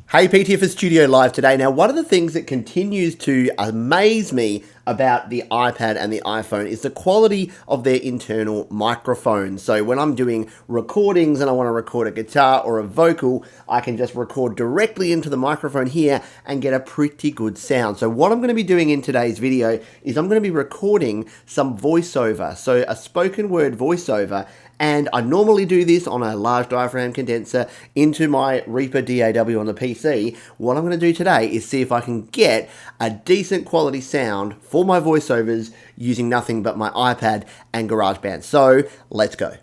Hey, PT for Studio Live today. Now, one of the things that continues to amaze me about the iPad and the iPhone is the quality of their internal microphones. So when I'm doing recordings and I want to record a guitar or a vocal, I can just record directly into the microphone here and get a pretty good sound. So what I'm going to be doing in today's video is I'm going to be recording some voiceover, so a spoken word voiceover. And I normally do this on a large diaphragm condenser into my Reaper DAW on the PC. What I'm going to do today is see if I can get a decent quality sound for my voiceovers using nothing but my iPad and GarageBand. So let's go.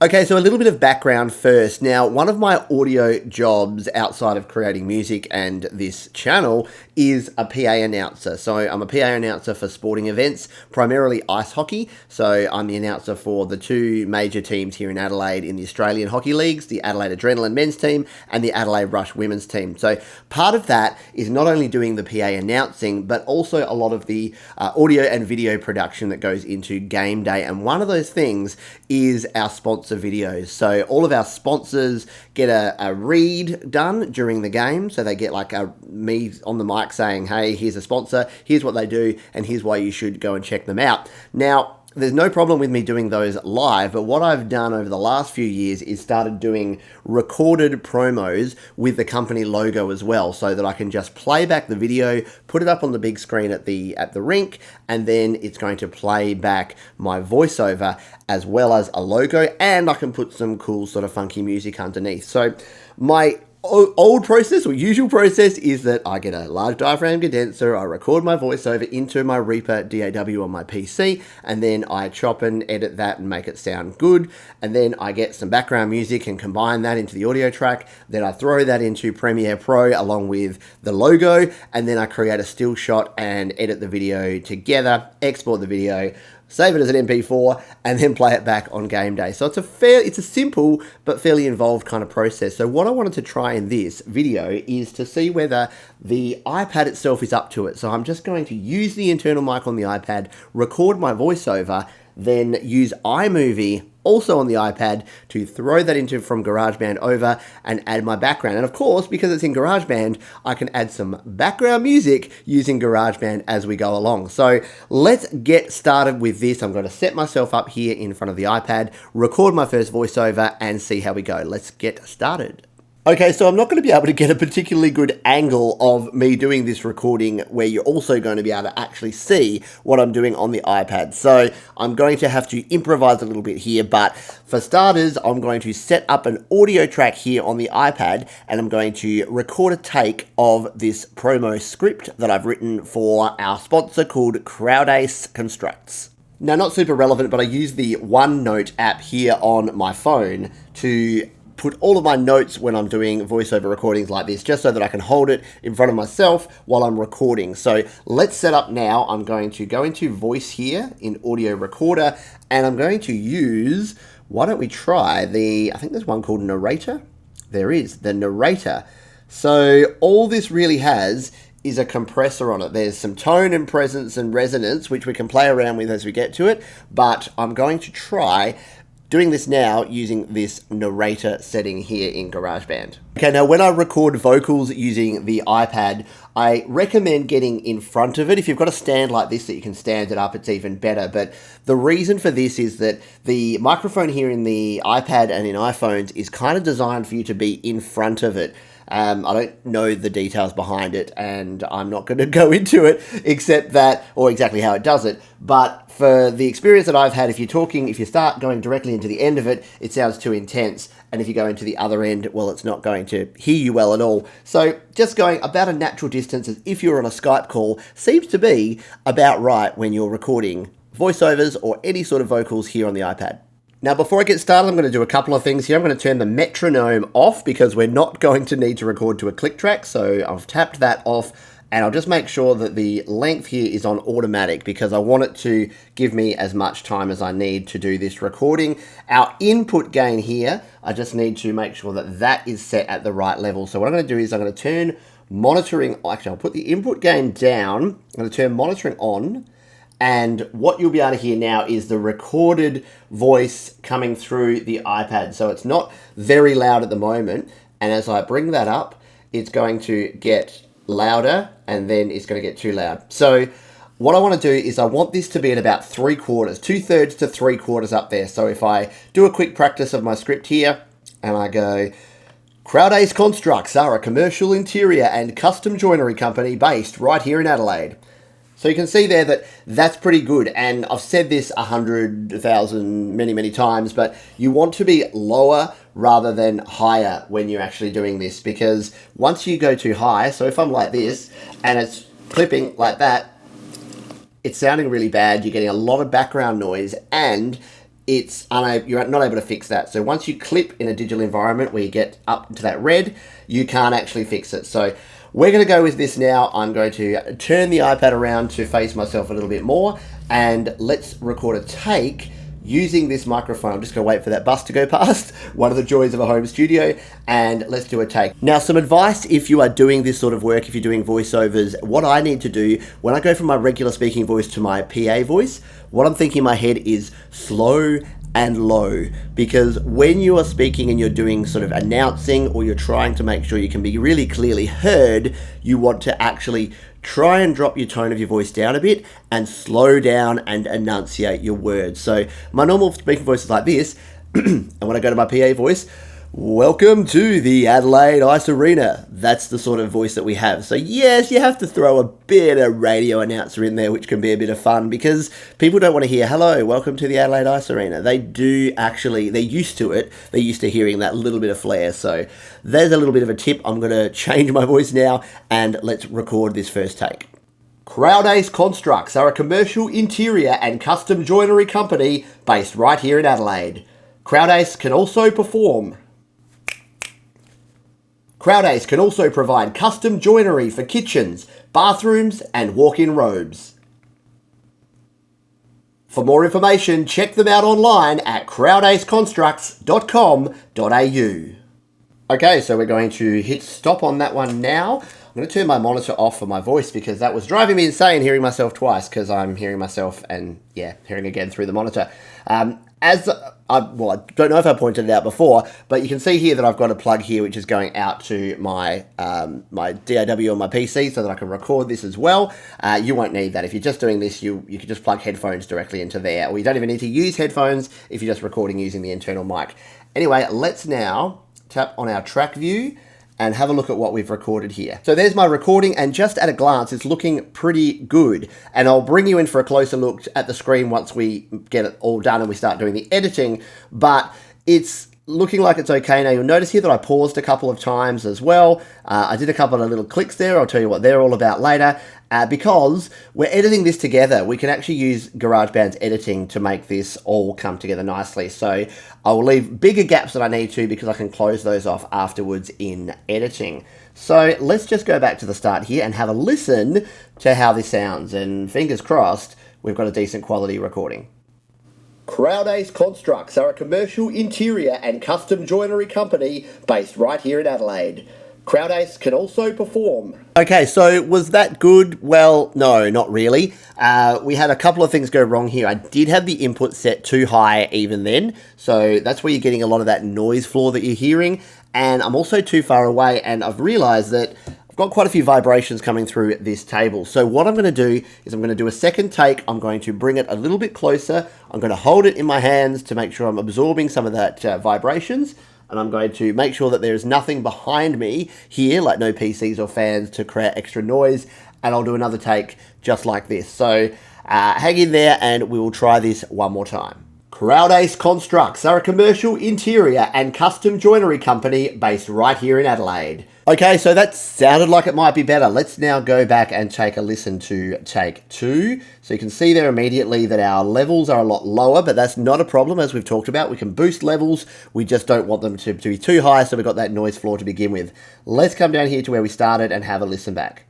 Okay, so a little bit of background first. Now, one of my audio jobs outside of creating music and this channel is a PA announcer. So I'm a PA announcer for sporting events, primarily ice hockey. So I'm the announcer for the two major teams here in Adelaide in the Australian Hockey Leagues, the Adelaide Adrenaline men's team and the Adelaide Rush women's team. So part of that is not only doing the PA announcing, but also a lot of the audio and video production that goes into game day. And one of those things is our sponsor videos. So all of our sponsors get a read done during the game. So they get like me on the mic saying, hey, here's a sponsor, here's what they do, and here's why you should go and check them out. Now, there's no problem with me doing those live, but what I've done over the last few years is started doing recorded promos with the company logo as well, so that I can just play back the video, put it up on the big screen at the rink, and then it's going to play back my voiceover as well as a logo, and I can put some cool sort of funky music underneath. So my old process or usual process is that I get a large diaphragm condenser, I record my voiceover into my Reaper DAW on my PC, and then I chop and edit that and make it sound good, and then I get some background music and combine that into the audio track, then I throw that into Premiere Pro along with the logo, and then I create a still shot and edit the video together, export the video, save it as an MP4, and then play it back on game day. So it's a simple but fairly involved kind of process. So what I wanted to try in this video is to see whether the iPad itself is up to it. So I'm just going to use the internal mic on the iPad, record my voiceover, then use iMovie also on the iPad to throw that into from GarageBand over and add my background. And of course, because it's in GarageBand, I can add some background music using GarageBand as we go along. So let's get started with this. I'm going to set myself up here in front of the iPad, record my first voiceover, and see how we go. Let's get started. Okay, so I'm not going to be able to get a particularly good angle of me doing this recording where you're also going to be able to actually see what I'm doing on the iPad. So I'm going to have to improvise a little bit here, but for starters, I'm going to set up an audio track here on the iPad, and I'm going to record a take of this promo script that I've written for our sponsor called Crowdace Constructs. Now, not super relevant, but I use the OneNote app here on my phone to put all of my notes when I'm doing voiceover recordings like this, just so that I can hold it in front of myself while I'm recording. So let's set up now. I'm going to go into Voice here in Audio Recorder, and I'm going to use, why don't we try I think there's one called Narrator. There is, the Narrator. So all this really has is a compressor on it. There's some tone and presence and resonance, which we can play around with as we get to it, but I'm going to try doing this now using this narrator setting here in GarageBand. Okay, now when I record vocals using the iPad, I recommend getting in front of it. If you've got a stand like this that you can stand it up, it's even better. But the reason for this is that the microphone here in the iPad and in iPhones is kind of designed for you to be in front of it. I don't know the details behind it, and I'm not going to go into it except that, or exactly how it does it, but for the experience that I've had, if you start going directly into the end of it, it sounds too intense, and if you go into the other end, well, it's not going to hear you well at all. So just going about a natural distance as if you're on a Skype call seems to be about right when you're recording voiceovers or any sort of vocals here on the iPad. Now, before I get started, I'm going to do a couple of things here. I'm going to turn the metronome off because we're not going to need to record to a click track. So I've tapped that off, and I'll just make sure that the length here is on automatic because I want it to give me as much time as I need to do this recording. Our input gain here, I just need to make sure that that is set at the right level. So what I'm going to do is I'm going to turn monitoring, actually I'll put the input gain down, I'm going to turn monitoring on, And what you'll be able to hear now is the recorded voice coming through the iPad. So it's not very loud at the moment. And as I bring that up, it's going to get louder and then it's going to get too loud. So what I want to do is I want this to be at about 3/4, 2/3 to 3/4 up there. So if I do a quick practice of my script here and I go, Crowdace Constructs are a commercial interior and custom joinery company based right here in Adelaide. So you can see there that that's pretty good. And I've said this 100,000 many times, but you want to be lower rather than higher when you're actually doing this, because once you go too high, so if I'm like this and it's clipping like that, it's sounding really bad. You're getting a lot of background noise and you're not able to fix that. So once you clip in a digital environment where you get up to that red, you can't actually fix it. So we're going to go with this now. I'm going to turn the iPad around to face myself a little bit more, and let's record a take using this microphone. I'm just going to wait for that bus to go past, one of the joys of a home studio, and let's do a take. Now, some advice if you are doing this sort of work, if you're doing voiceovers, what I need to do when I go from my regular speaking voice to my PA voice, what I'm thinking in my head is slow and low, because when you are speaking and you're doing sort of announcing or you're trying to make sure you can be really clearly heard, you want to actually try and drop your tone of your voice down a bit and slow down and enunciate your words. So my normal speaking voice is like this, and when I go to my PA voice, welcome to the Adelaide Ice Arena. That's the sort of voice that we have. So yes, you have to throw a bit of radio announcer in there, which can be a bit of fun, because people don't want to hear, hello, welcome to the Adelaide Ice Arena. They do actually, they're used to it. They're used to hearing that little bit of flair. So there's a little bit of a tip. I'm going to change my voice now and let's record this first take. Crowdace Constructs are a commercial interior and custom joinery company based right here in Adelaide. Crowdace can also perform. Crowdace can also provide custom joinery for kitchens, bathrooms, and walk-in robes. For more information, check them out online at crowdaceconstructs.com.au. Okay, so we're going to hit stop on that one now. I'm going to turn my monitor off for my voice because that was driving me insane hearing myself twice, because I'm hearing myself and, hearing again through the monitor. I don't know if I pointed it out before, but you can see here that I've got a plug here which is going out to my my DAW on my PC so that I can record this as well. You won't need that. If you're just doing this, you can just plug headphones directly into there, or you don't even need to use headphones if you're just recording using the internal mic. Anyway, let's now tap on our track view and have a look at what we've recorded here. So there's my recording, and just at a glance, it's looking pretty good. And I'll bring you in for a closer look at the screen once we get it all done and we start doing the editing, but it's looking like it's okay. Now you'll notice here that I paused a couple of times as well. I did a couple of little clicks there. I'll tell you what they're all about later. Because we're editing this together, we can actually use GarageBand's editing to make this all come together nicely. So I'll leave bigger gaps than I need to because I can close those off afterwards in editing. So let's just go back to the start here and have a listen to how this sounds. And fingers crossed, we've got a decent quality recording. Crowdace Constructs are a commercial interior and custom joinery company based right here in Adelaide. Crowdace can also perform. Okay, so was that good? Well, no, not really. We had a couple of things go wrong here. I did have the input set too high even then, so that's where you're getting a lot of that noise floor that you're hearing, and I'm also too far away, and I've realized that I've got quite a few vibrations coming through this table. So what I'm going to do is I'm going to do a second take. I'm going to bring it a little bit closer. I'm going to hold it in my hands to make sure I'm absorbing some of that vibrations. And I'm going to make sure that there's nothing behind me here, like no PCs or fans to create extra noise. And I'll do another take just like this. So hang in there and we will try this one more time. Crowdace Constructs are a commercial interior and custom joinery company based right here in Adelaide. Okay, so that sounded like it might be better. Let's now go back and take a listen to take two. So you can see there immediately that our levels are a lot lower, but that's not a problem. As we've talked about, we can boost levels. We just don't want them to be too high, so we've got that noise floor to begin with. Let's come down here to where we started and have a listen back.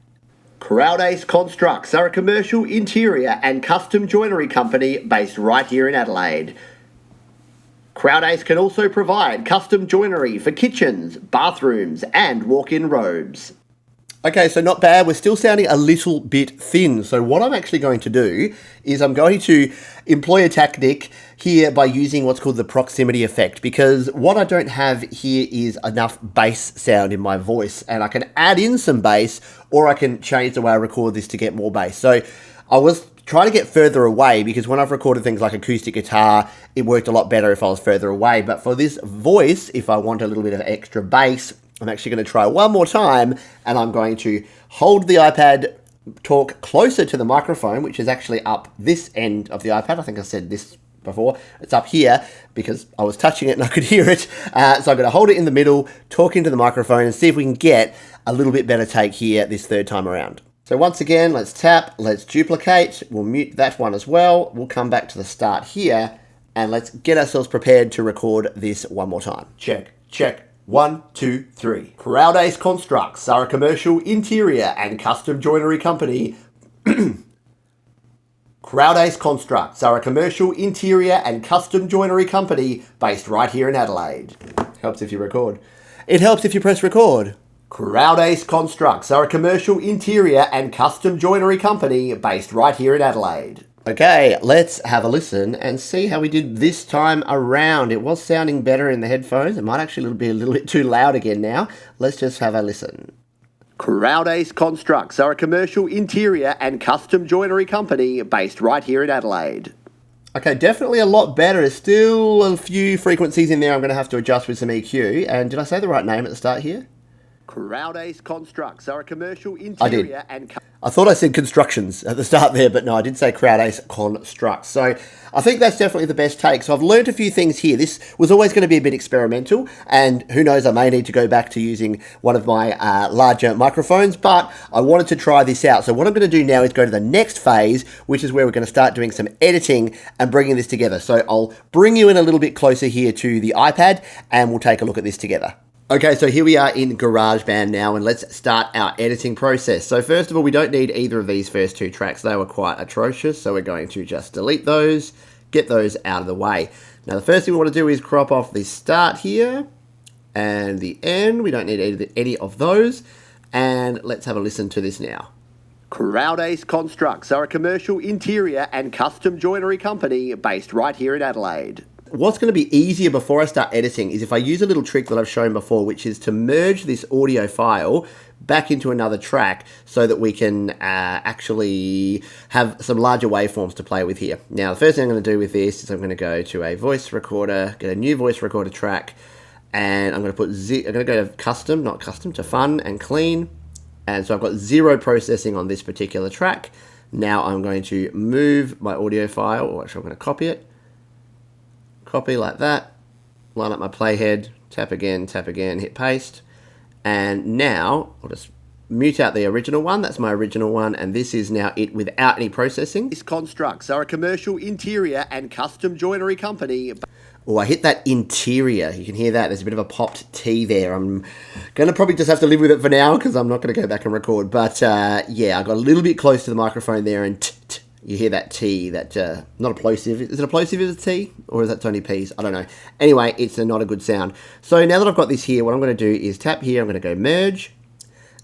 Crowdace Constructs are a commercial interior and custom joinery company based right here in Adelaide. Crowdace can also provide custom joinery for kitchens, bathrooms, and walk-in robes. Okay, so not bad. We're still sounding a little bit thin. So what I'm actually going to do is I'm going to employ a tactic here by using what's called the proximity effect, because what I don't have here is enough bass sound in my voice, and I can add in some bass, or I can change the way I record this to get more bass. So I was trying to get further away, because when I've recorded things like acoustic guitar, it worked a lot better if I was further away. But for this voice, if I want a little bit of extra bass, I'm actually going to try one more time, and I'm going to hold the iPad, talk closer to the microphone, which is actually up this end of the iPad. I think I said this before. It's up here because I was touching it and I could hear it. So I'm going to hold it in the middle, talk into the microphone, and see if we can get a little bit better take here this third time around. So once again, let's tap, let's duplicate. We'll mute that one as well. We'll come back to the start here, and let's get ourselves prepared to record this one more time. Check, check. 1, 2, 3. Crowd Ace Constructs are a commercial interior and custom joinery company. Crowd Ace Constructs are a commercial interior and custom joinery company based right here in Adelaide. Helps if you record. It helps if you press record. Crowd Ace Constructs are a commercial interior and custom joinery company based right here in Adelaide. Okay, let's have a listen and see how we did this time around. It was sounding better in the headphones. It might actually be a little bit too loud again now. Let's just have a listen. Crowd Ace Constructs are a commercial interior and custom joinery company based right here in Adelaide. Okay, definitely a lot better. There's still a few frequencies in there I'm going to have to adjust with some EQ. And did I say the right name at the start here? Crowd Ace Constructs are a commercial interior and... I thought I said constructions at the start there, but no, I did say Crowd Ace Constructs. So I think that's definitely the best take. So I've learned a few things here. This was always going to be a bit experimental, and who knows, I may need to go back to using one of my larger microphones, but I wanted to try this out. So what I'm going to do now is go to the next phase, which is where we're going to start doing some editing and bringing this together. So I'll bring you in a little bit closer here to the iPad, and we'll take a look at this together. Okay, so here we are in GarageBand now, and let's start our editing process. So first of all, we don't need either of these first two tracks. They were quite atrocious, so we're going to just delete those, get those out of the way. Now, the first thing we want to do is crop off the start here and the end. We don't need any of those, and let's have a listen to this now. Crowd Ace Constructs are a commercial interior and custom joinery company based right here in Adelaide. What's going to be easier before I start editing is if I use a little trick that I've shown before, which is to merge this audio file back into another track so that we can actually have some larger waveforms to play with here. Now, the first thing I'm going to do with this is I'm going to go to a voice recorder, get a new voice recorder track, and I'm going to go to custom, not custom, to fun and clean. And so I've got 0 processing on this particular track. Now I'm going to move my audio file, or actually I'm going to copy it. Copy like that, line up my playhead, tap again, hit paste, and now I'll just mute out the original one. That's my original one, and this is now it without any processing. These constructs are a commercial interior and custom joinery company. Oh, I hit that interior. You can hear that. There's a bit of a popped T there. I'm going to probably just have to live with it for now because I'm not going to go back and record. But yeah, I got a little bit close to the microphone there, and you hear that T, that, not a plosive. Is it a plosive as a T? Or is that Tony P's? I don't know. Anyway, it's not a good sound. So now that I've got this here, what I'm going to do is tap here. I'm going to go merge.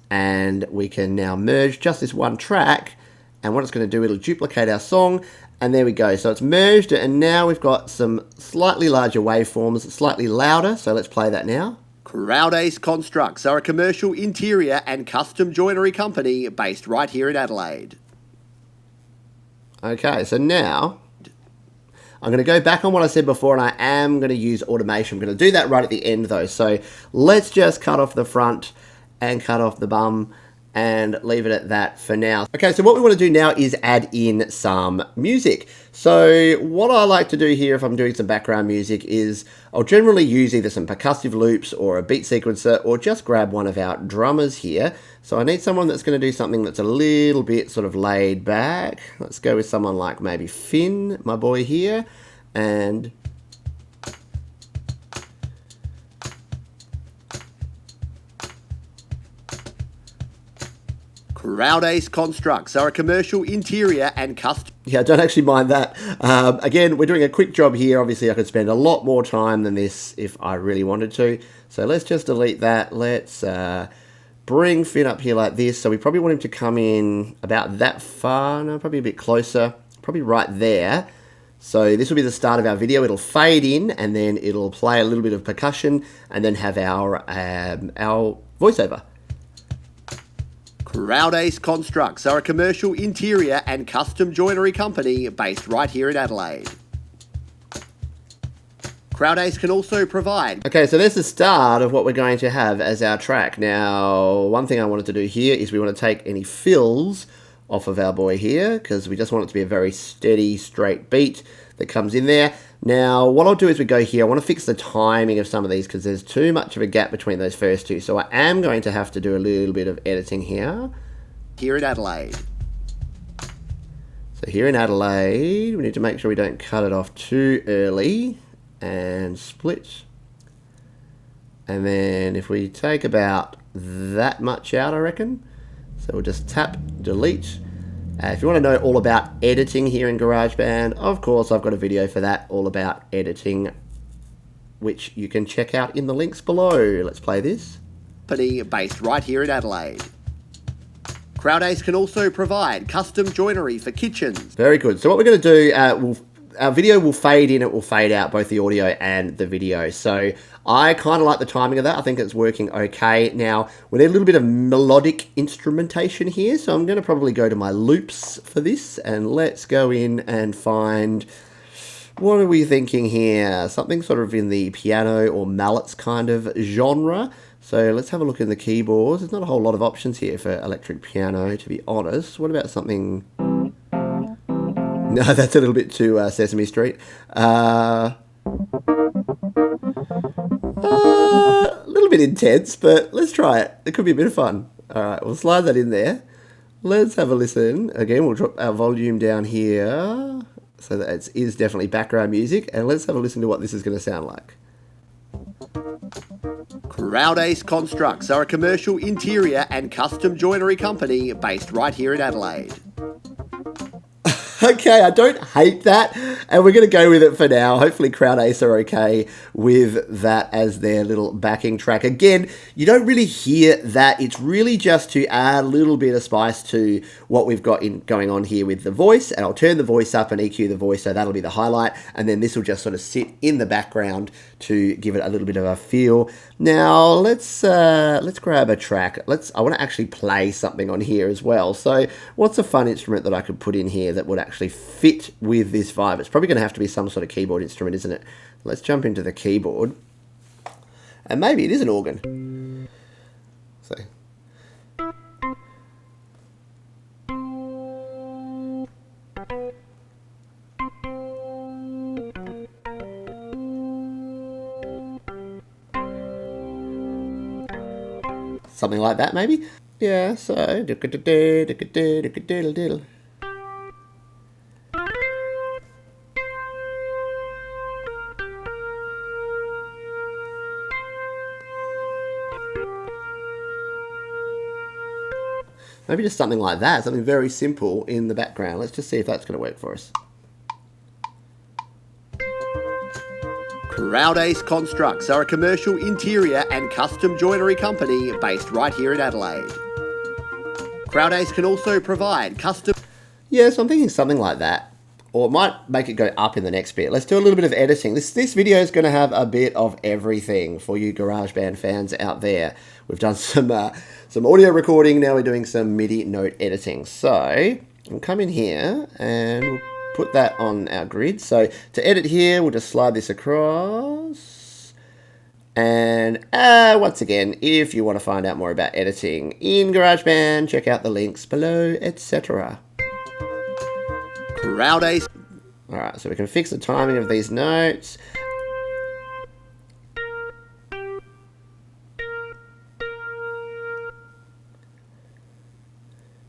And we can now merge just this one track. And what it's going to do, it'll duplicate our song. And there we go. So it's merged. And now we've got some slightly larger waveforms, slightly louder. So let's play that now. Crowd Ace Constructs are a commercial interior and custom joinery company based right here in Adelaide. Okay, so now I'm going to go back on what I said before, and I am going to use automation. I'm going to do that right at the end, though. So let's just cut off the front and cut off the bum and leave it at that for now. Okay, so what we want to do now is add in some music. So what I like to do here if I'm doing some background music is I'll generally use either some percussive loops or a beat sequencer, or just grab one of our drummers here. So I need someone that's going to do something that's a little bit sort of laid back. Let's go with someone like maybe Finn, my boy here, and Crowd Ace Constructs are a commercial interior and custom... Yeah, I don't actually mind that. Again, we're doing a quick job here. Obviously, I could spend a lot more time than this if I really wanted to. So let's just delete that. Let's bring Finn up here like this. So we probably want him to come in about that far. No, probably a bit closer. Probably right there. So this will be the start of our video. It'll fade in and then it'll play a little bit of percussion and then have our voiceover. CrowdAce Constructs are a commercial interior and custom joinery company based right here in Adelaide. CrowdAce can also provide... Okay, so there's the start of what we're going to have as our track. Now, one thing I wanted to do here is we want to take any fills off of our boy here, because we just want it to be a very steady, straight beat that comes in there. Now, what I'll do is we go here. I want to fix the timing of some of these because there's too much of a gap between those first two. So I am going to have to do a little bit of editing here. Here in Adelaide. So here in Adelaide, we need to make sure we don't cut it off too early. And split. And then if we take about that much out, I reckon. So we'll just tap delete. If you want to know all about editing here in GarageBand, of course I've got a video for that, all about editing, which you can check out in the links below. Let's play this. Company based right here in Adelaide. CrowdAce can also provide custom joinery for kitchens. Very good. So what we're going to do, our video will fade in, it will fade out, both the audio and the video. So I kind of like the timing of that. I think it's working okay. Now, we need a little bit of melodic instrumentation here. So I'm going to probably go to my loops for this. And let's go in and find, what are we thinking here? Something sort of in the piano or mallets kind of genre. So let's have a look in the keyboards. There's not a whole lot of options here for electric piano, to be honest. What about something... No, that's a little bit too Sesame Street. A little bit intense, but let's try it. It could be a bit of fun. All right, we'll slide that in there. Let's have a listen. Again, we'll drop our volume down here so that it is definitely background music. And let's have a listen to what this is going to sound like. CrowdAce Constructs are a commercial interior and custom joinery company based right here in Adelaide. Okay, I don't hate that, and we're going to go with it for now. Hopefully CrowdAce are okay with that as their little backing track. Again, you don't really hear that. It's really just to add a little bit of spice to what we've got going on here with the voice, and I'll turn the voice up and EQ the voice, so that'll be the highlight, and then this will just sort of sit in the background to give it a little bit of a feel. Now, let's grab a track. I want to actually play something on here as well. So what's a fun instrument that I could put in here that would actually fit with this vibe? It's probably going to have to be some sort of keyboard instrument, isn't it? Let's jump into the keyboard. And maybe it is an organ. So. Something like that, maybe? Yeah, so... Maybe just something like that, something very simple in the background. Let's just see if that's going to work for us. CrowdAce Constructs are a commercial interior and custom joinery company based right here in Adelaide. CrowdAce can also provide custom... Yeah, so I'm thinking something like that. Or it might make it go up in the next bit. Let's do a little bit of editing. This video is going to have a bit of everything for you GarageBand fans out there. We've done some audio recording. Now we're doing some MIDI note editing. So we'll come in here and we'll put that on our grid. So to edit here, we'll just slide this across. And once again, if you want to find out more about editing in GarageBand, check out the links below, etc. CrowdAce. Alright, so we can fix the timing of these notes.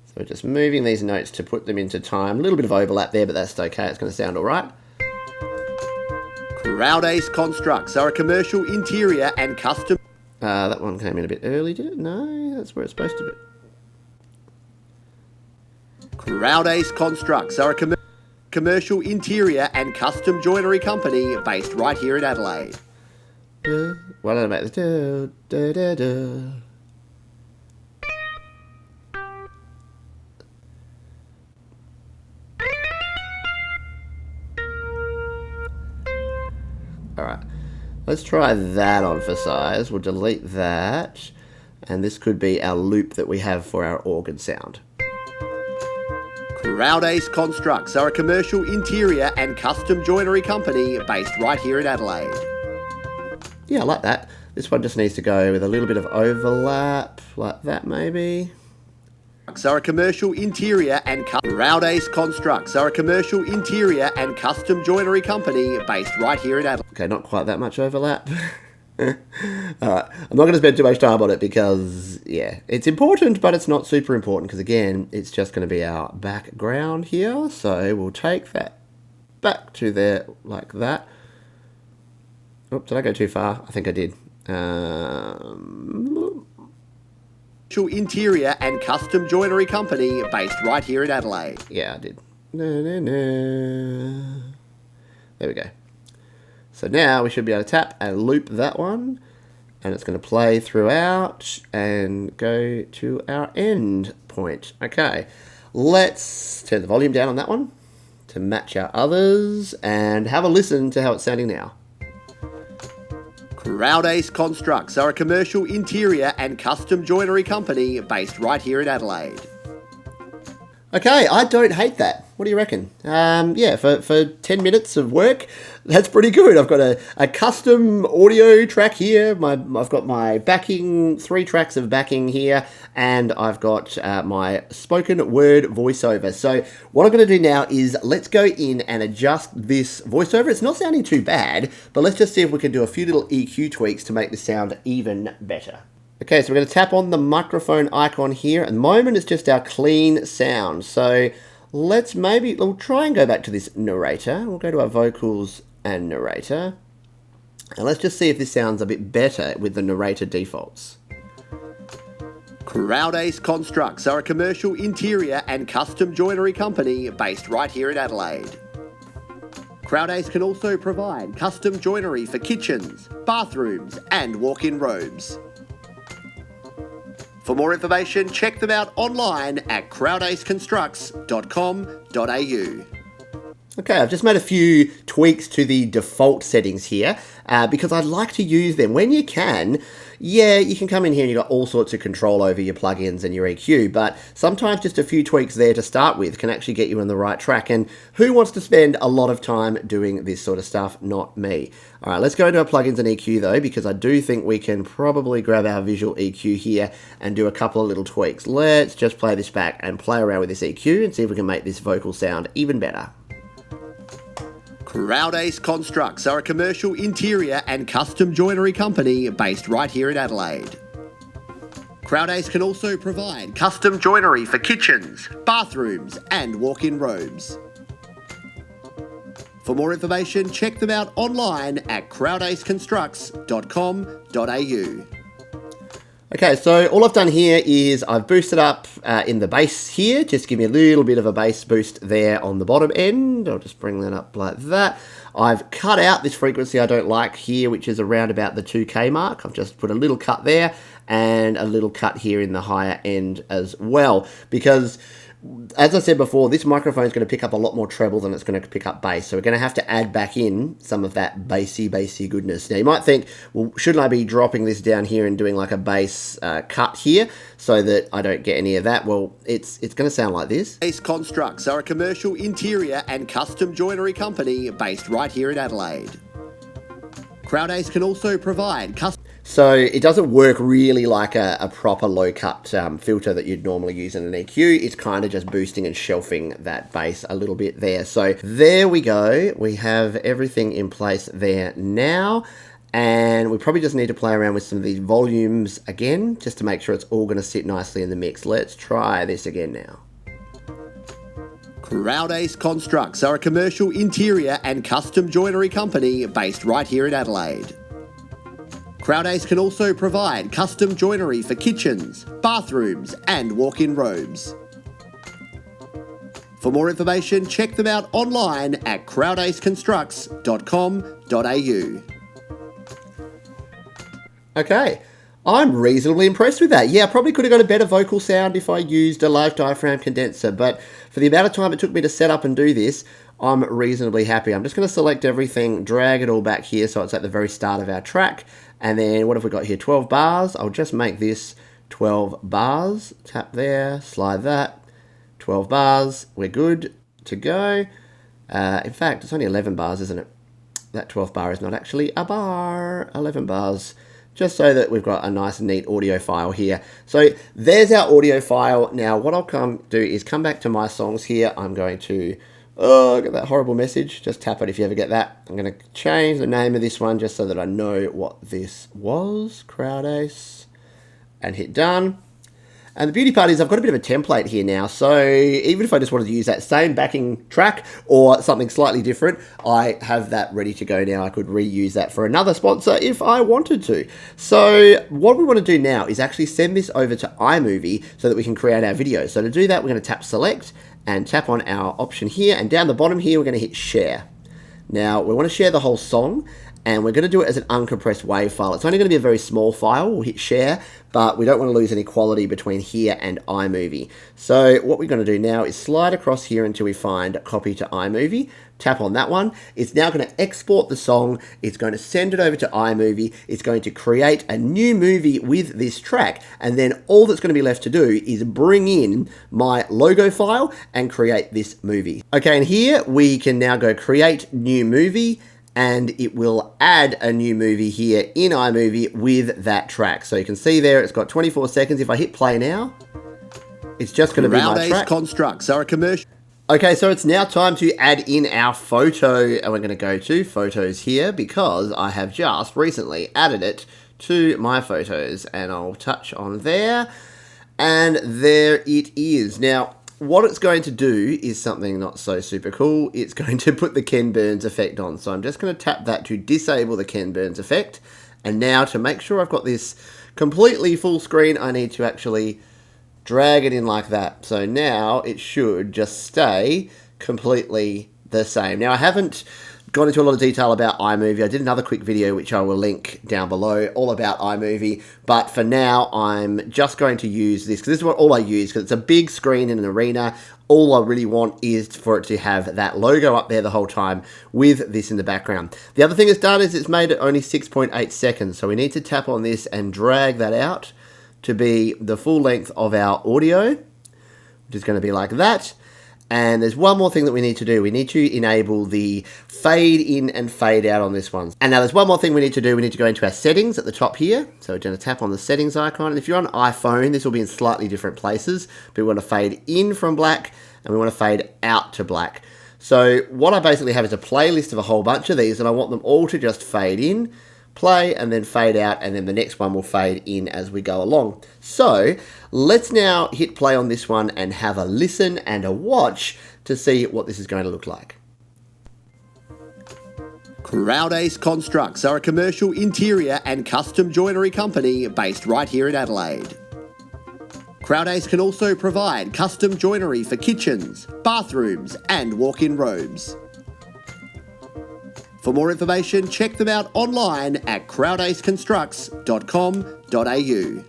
So we're just moving these notes to put them into time. A little bit of overlap there, but that's okay. It's going to sound alright. CrowdAce Constructs are a commercial interior and custom... that one came in a bit early, did it? No, that's where it's supposed to be. CrowdAce Constructs are a commercial interior and custom joinery company based right here in Adelaide. Why don't I make this? Let's try that on for size. We'll delete that. And this could be our loop that we have for our organ sound. Crowdace Constructs are a commercial interior and custom joinery company based right here in Adelaide. Yeah, I like that. This one just needs to go with a little bit of overlap, like that maybe. Are a commercial interior and Crowdace Constructs are a commercial interior and custom joinery company based right here in Adelaide. Okay, not quite that much overlap. Alright, I'm not going to spend too much time on it because, yeah, it's important, but it's not super important because, again, it's just going to be our background here. So we'll take that back to there like that. Oops, did I go too far? I think I did. Interior and custom joinery company based right here in Adelaide. Yeah, I did. There we go. So now we should be able to tap and loop that one, and it's going to play throughout and go to our end point. Okay, let's turn the volume down on that one to match our others and have a listen to how it's sounding now. Crowdace Constructs are a commercial interior and custom joinery company based right here in Adelaide. Okay, I don't hate that. What do you reckon? Yeah, for 10 minutes of work, that's pretty good. I've got a custom audio track here. I've got my backing, 3 tracks of backing here, and I've got my spoken word voiceover. So what I'm going to do now is let's go in and adjust this voiceover. It's not sounding too bad, but let's just see if we can do a few little EQ tweaks to make this sound even better. Okay, so we're going to tap on the microphone icon here. At the moment, it's just our clean sound. So we'll try and go back to this narrator. We'll go to our vocals and narrator. And let's just see if this sounds a bit better with the narrator defaults. Crowdace Constructs are a commercial interior and custom joinery company based right here in Adelaide. Crowdace can also provide custom joinery for kitchens, bathrooms, and walk-in robes. For more information, check them out online at crowdaceconstructs.com.au. Okay, I've just made a few tweaks to the default settings here because I'd like to use them. When you can, yeah, you can come in here and you've got all sorts of control over your plugins and your EQ, but sometimes just a few tweaks there to start with can actually get you on the right track. And who wants to spend a lot of time doing this sort of stuff? Not me. All right, let's go into our plugins and EQ though, because I do think we can probably grab our visual EQ here and do a couple of little tweaks. Let's just play this back and play around with this EQ and see if we can make this vocal sound even better. Crowdace Constructs are a commercial interior and custom joinery company based right here in Adelaide. Crowdace can also provide custom joinery for kitchens, bathrooms, and walk-in robes. For more information, check them out online at crowdaceconstructs.com.au. Okay, so all I've done here is I've boosted up in the bass here, just give me a little bit of a bass boost there on the bottom end. I'll just bring that up like that. I've cut out this frequency I don't like here, which is around about the 2K mark. I've just put a little cut there and a little cut here in the higher end as well, because as I said before, this microphone is going to pick up a lot more treble than it's going to pick up bass. So we're going to have to add back in some of that bassy goodness. Now you might think, well, shouldn't I be dropping this down here and doing like a bass cut here so that I don't get any of that? Well, it's going to sound like this. Crowdace Constructs are a commercial interior and custom joinery company based right here in Adelaide. Crowdace can also provide custom... So it doesn't work really like a proper low-cut filter that you'd normally use in an EQ. It's kind of just boosting and shelving that bass a little bit there. So there we go. We have everything in place there now. And we probably just need to play around with some of these volumes again, just to make sure it's all going to sit nicely in the mix. Let's try this again now. Crowdace Constructs are a commercial interior and custom joinery company based right here in Adelaide. Crowdace can also provide custom joinery for kitchens, bathrooms, and walk-in robes. For more information, check them out online at crowdaceconstructs.com.au. Okay, I'm reasonably impressed with that. Yeah, I probably could have got a better vocal sound if I used a large diaphragm condenser, but for the amount of time it took me to set up and do this, I'm reasonably happy. I'm just going to select everything, drag it all back here so it's at the very start of our track. And then what have we got here? 12 bars. I'll just make this 12 bars. Tap there, slide that. 12 bars. We're good to go. In fact, it's only 11 bars, isn't it? That 12th bar is not actually a bar. 11 bars. Just so that we've got a nice neat audio file here. So there's our audio file. Now what I'll come do is come back to my songs here. I'm going to, get that horrible message. Just tap it if you ever get that. I'm going to change the name of this one just so that I know what this was. CrowdAce. And hit done. And the beauty part is I've got a bit of a template here now, so even if I just wanted to use that same backing track or something slightly different, I have that ready to go now. I could reuse that for another sponsor if I wanted to. So what we want to do now is actually send this over to iMovie so that we can create our video. So to do that, we're going to tap select and tap on our option here, and down the bottom here, we're going to hit share. Now, we want to share the whole song, and we're going to do it as an uncompressed WAV file. It's only going to be a very small file. We'll hit share, but we don't want to lose any quality between here and iMovie. So what we're going to do now is slide across here until we find copy to iMovie. Tap on that one. It's now going to export the song. It's going to send it over to iMovie. It's going to create a new movie with this track. And then all that's going to be left to do is bring in my logo file and create this movie. Okay, and here we can now go create new movie, and it will add a new movie here in iMovie with that track. So you can see there it's got 24 seconds. If I hit play now, it's just going to be my track. Constructs are a commercial. Okay, so it's now time to add in our photo, and we're going to go to photos here because I have just recently added it to my photos, and I'll touch on there, and there it is. Now, what it's going to do is something not so super cool. It's going to put the Ken Burns effect on. So I'm just going to tap that to disable the Ken Burns effect. And now to make sure I've got this completely full screen, I need to actually drag it in like that. So now it should just stay completely the same. Now I haven't gone into a lot of detail about iMovie. I did another quick video which I will link down below all about iMovie, but for now I'm just going to use this because this is what all I use because it's a big screen in an arena. All I really want is for it to have that logo up there the whole time with this in the background. The other thing it's done is it's made it only 6.8 seconds, so we need to tap on this and drag that out to be the full length of our audio, which is going to be like that. And there's one more thing that we need to do. We need to enable the fade in and fade out on this one. And now there's one more thing we need to do. We need to go into our settings at the top here. So we're going to tap on the settings icon. And if you're on iPhone, this will be in slightly different places. But we want to fade in from black and we want to fade out to black. So what I basically have is a playlist of a whole bunch of these, and I want them all to just fade in, play, and then fade out, and then the next one will fade in as we go along. So let's now hit play on this one and have a listen and a watch to see what this is going to look like. CrowdAce Constructs are a commercial interior and custom joinery company based right here in Adelaide. CrowdAce can also provide custom joinery for kitchens, bathrooms, and walk-in robes. For more information, check them out online at crowdaceconstructs.com.au.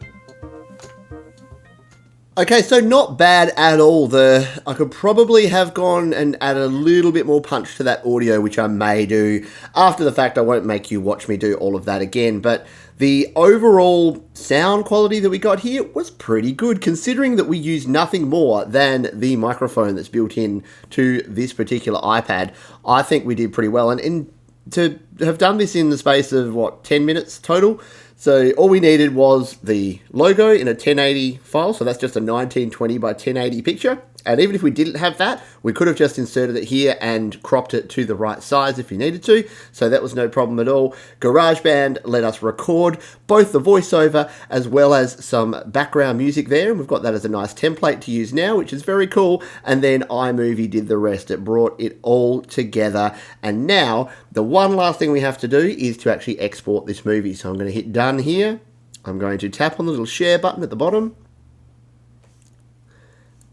Okay, so not bad at all. I could probably have gone and added a little bit more punch to that audio, which I may do after the fact. I won't make you watch me do all of that again, but the overall sound quality that we got here was pretty good, considering that we used nothing more than the microphone that's built in to this particular iPad. I think we did pretty well, and to have done this in the space of, 10 minutes total. So all we needed was the logo in a 1080 file, so that's just a 1920 by 1080 picture. And even if we didn't have that, we could have just inserted it here and cropped it to the right size if you needed to. So that was no problem at all. GarageBand let us record both the voiceover as well as some background music there. And we've got that as a nice template to use now, which is very cool. And then iMovie did the rest. It brought it all together. And now the one last thing we have to do is to actually export this movie. So I'm going to hit done here. I'm going to tap on the little share button at the bottom.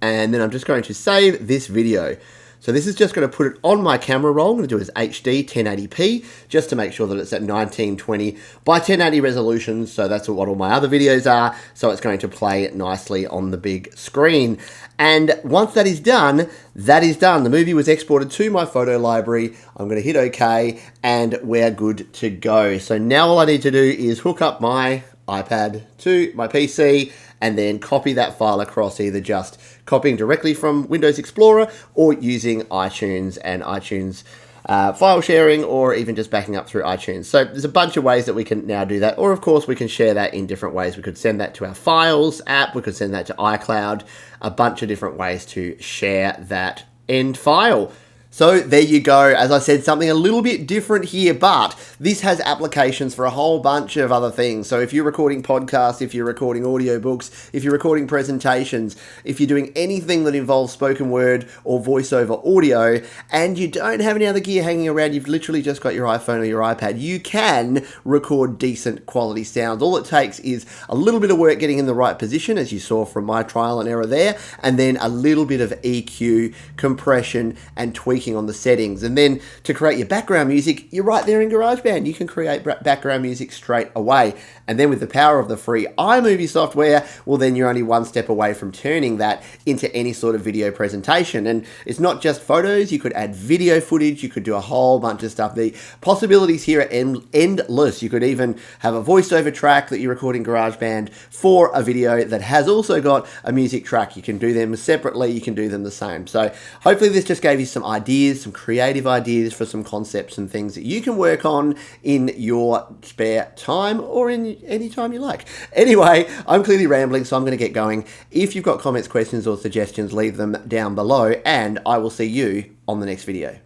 And then I'm just going to save this video. So this is just going to put it on my camera roll. I'm going to do it as HD 1080p just to make sure that it's at 1920 by 1080 resolution. So that's what all my other videos are. So it's going to play nicely on the big screen. And once that is done, that is done. The movie was exported to my photo library. I'm going to hit OK and we're good to go. So now all I need to do is hook up my iPad to my PC and then copy that file across, either just copying directly from Windows Explorer or using iTunes and iTunes file sharing, or even just backing up through iTunes. So there's a bunch of ways that we can now do that, or of course we can share that in different ways. We could send that to our Files app, we could send that to iCloud, a bunch of different ways to share that end file. So there you go. As I said, something a little bit different here, but this has applications for a whole bunch of other things. So if you're recording podcasts, if you're recording audiobooks, if you're recording presentations, if you're doing anything that involves spoken word or voiceover audio, and you don't have any other gear hanging around, you've literally just got your iPhone or your iPad, you can record decent quality sounds. All it takes is a little bit of work getting in the right position, as you saw from my trial and error there, and then a little bit of EQ, compression, and tweaking on the settings. And then to create your background music, you're right there in GarageBand. You can create background music straight away. And then with the power of the free iMovie software, well, then you're only one step away from turning that into any sort of video presentation. And it's not just photos. You could add video footage. You could do a whole bunch of stuff. The possibilities here are endless. You could even have a voiceover track that you record in GarageBand for a video that has also got a music track. You can do them separately. You can do them the same. So hopefully this just gave you some ideas, some creative ideas for some concepts and things that you can work on in your spare time or in any time you like. Anyway, I'm clearly rambling, so I'm going to get going. If you've got comments, questions, or suggestions, leave them down below, and I will see you on the next video.